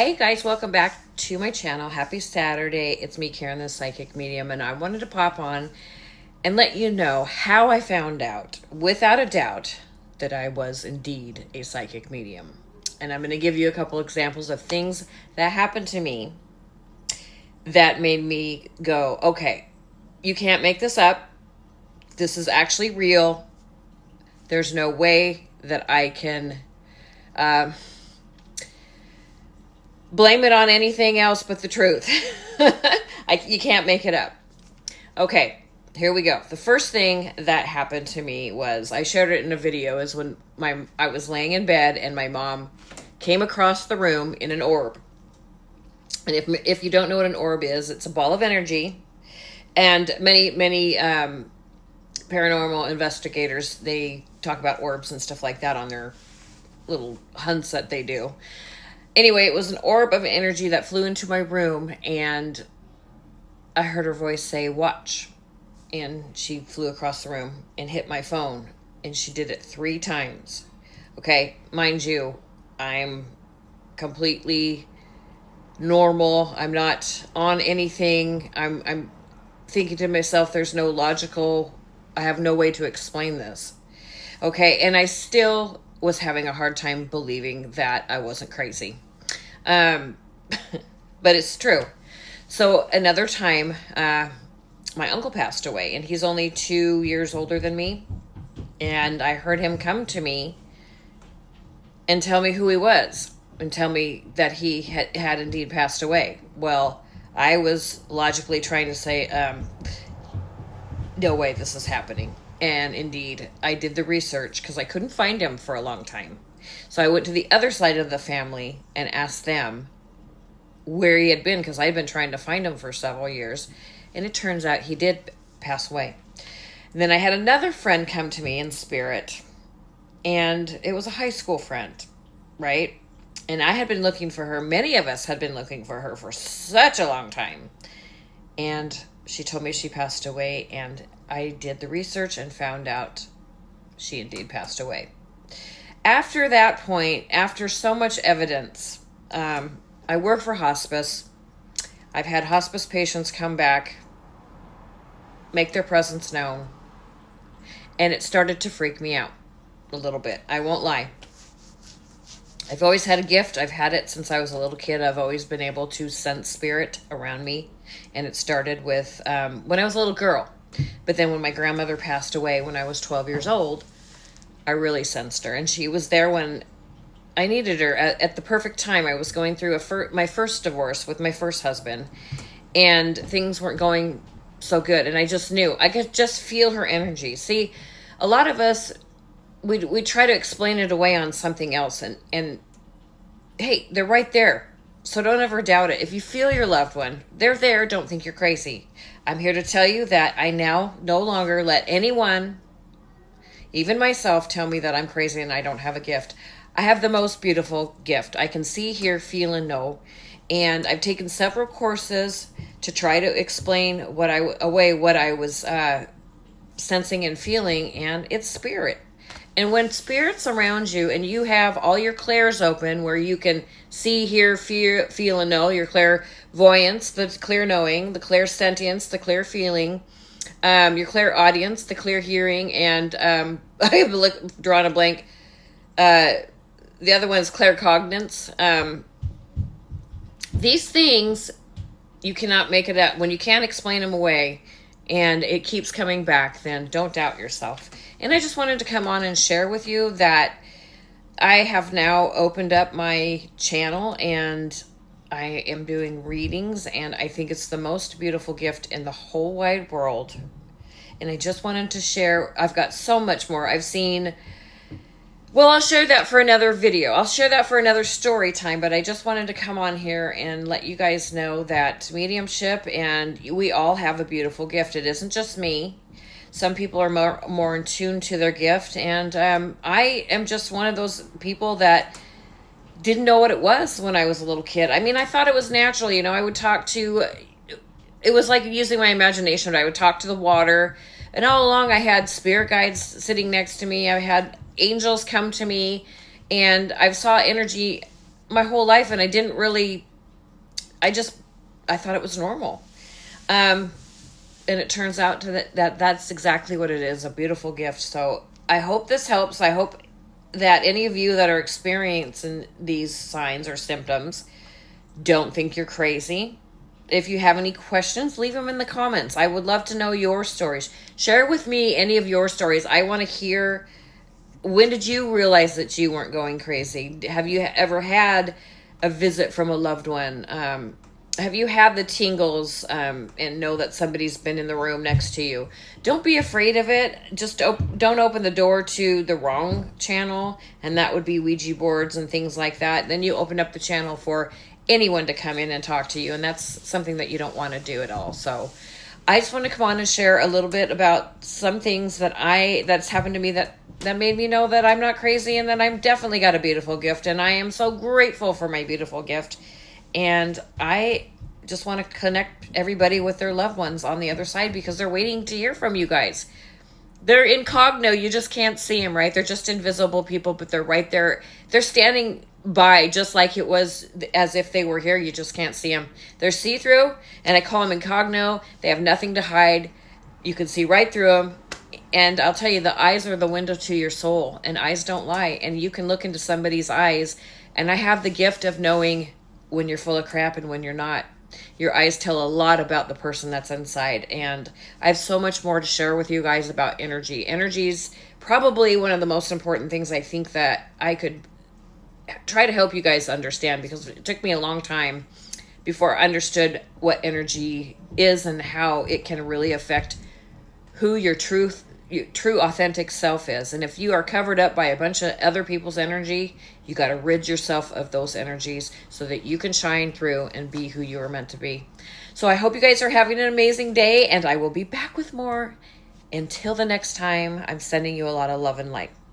Hey guys, welcome back to my channel. Happy Saturday. It's me, Karen, the Psychic Medium, and I wanted to pop on and let you know how I found out, without a doubt, that I was indeed a psychic medium. And I'm going to give you a couple examples of things that happened to me that made me go, okay, you can't make this up. This is actually real. There's no way that I can blame it on anything else but the truth. You can't make it up. Okay, here we go. The first thing that happened to me was, I shared it in a video, is when I was laying in bed and my mom came across the room in an orb. And if you don't know what an orb is, it's a ball of energy. And many paranormal investigators, they talk about orbs and stuff like that on their little hunts that they do. Anyway, it was an orb of energy that flew into my room, and I heard her voice say, "Watch." And she flew across the room and hit my phone, and she did it 3 times. Okay, mind you, I'm completely normal. I'm not on anything. I'm thinking to myself, there's no logical, I have no way to explain this. Okay, and I still was having a hard time believing that I wasn't crazy. But it's true. So another time, my uncle passed away, and he's only 2 years older than me. And I heard him come to me and tell me who he was and tell me that he had indeed passed away. Well, I was logically trying to say, no way this is happening. And indeed, I did the research because I couldn't find him for a long time. So I went to the other side of the family and asked them where he had been, because I had been trying to find him for several years. And it turns out he did pass away. And then I had another friend come to me in spirit. And it was a high school friend, right? And I had been looking for her. Many of us had been looking for her for such a long time. And she told me she passed away, and I did the research and found out she indeed passed away. After that point, after so much evidence, I work for hospice. I've had hospice patients come back, make their presence known, and it started to freak me out a little bit. I won't lie. I've always had a gift. I've had it since I was a little kid. I've always been able to sense spirit around me. And it started with when I was a little girl. But then when my grandmother passed away when I was 12 years old, I really sensed her. And she was there when I needed her at the perfect time. I was going through my first divorce with my first husband. And things weren't going so good. And I just knew. I could just feel her energy. See, a lot of us, we try to explain it away on something else. And hey, they're right there. So don't ever doubt it. If you feel your loved one, they're there. Don't think you're crazy. I'm here to tell you that I now no longer let anyone, even myself, tell me that I'm crazy and I don't have a gift. I have the most beautiful gift. I can see, hear, feel, and know. And I've taken several courses to try to explain what I was sensing and feeling, and it's spirit. And when spirit's around you and you have all your clairs open, where you can see, hear, feel, and know, your clairvoyance, the clear knowing, the clairsentience, the clear feeling, your clairaudience, the clear hearing, and I have drawn a blank. The other one is claircognizance. These things, you cannot make it up. When you can't explain them away and it keeps coming back, then don't doubt yourself. And I just wanted to come on and share with you that I have now opened up my channel and I am doing readings, and I think it's the most beautiful gift in the whole wide world. And I just wanted to share. I've got so much more. I've seen, well, I'll share that for another video. I'll share that for another story time, but I just wanted to come on here and let you guys know that mediumship, and we all have a beautiful gift. It isn't just me. Some people are more in tune to their gift, and I am just one of those people that didn't know what it was when I was a little kid. I mean, I thought it was natural. You know, I would talk to, it was like using my imagination. I would talk to the water, and all along I had spirit guides sitting next to me. I had angels come to me, and I saw energy my whole life, and I didn't really, I just, I thought it was normal. Um, and it turns out that that's exactly what it is, a beautiful gift. So I hope this helps. I hope that any of you that are experiencing these signs or symptoms don't think you're crazy. If you have any questions, leave them in the comments. I would love to know your stories. Share with me any of your stories. I want to hear, when did you realize that you weren't going crazy? Have you ever had a visit from a loved one? Have you had the tingles, and know that somebody's been in the room next to you? Don't be afraid of it. Just don't open the door to the wrong channel, and that would be Ouija boards and things like that. Then you open up the channel for anyone to come in and talk to you, and that's something that you don't want to do at all. So I just want to come on and share a little bit about some things that's happened to me that made me know that I'm not crazy, and that I'm definitely got a beautiful gift, and I am so grateful for my beautiful gift. And I just want to connect everybody with their loved ones on the other side, because they're waiting to hear from you guys. They're incognito. You just can't see them, right? They're just invisible people, but they're right there. They're standing by just like it was as if they were here. You just can't see them. They're see-through, and I call them incognito. They have nothing to hide. You can see right through them. And I'll tell you, the eyes are the window to your soul, and eyes don't lie. And you can look into somebody's eyes, and I have the gift of knowing when you're full of crap and when you're not. Your eyes tell a lot about the person that's inside. And I have so much more to share with you guys about energy. Energy's probably one of the most important things I think that I could try to help you guys understand, because it took me a long time before I understood what energy is and how it can really affect who your true authentic self is. And if you are covered up by a bunch of other people's energy, you got to rid yourself of those energies so that you can shine through and be who you are meant to be. So I hope you guys are having an amazing day, and I will be back with more. Until the next time, I'm sending you a lot of love and light.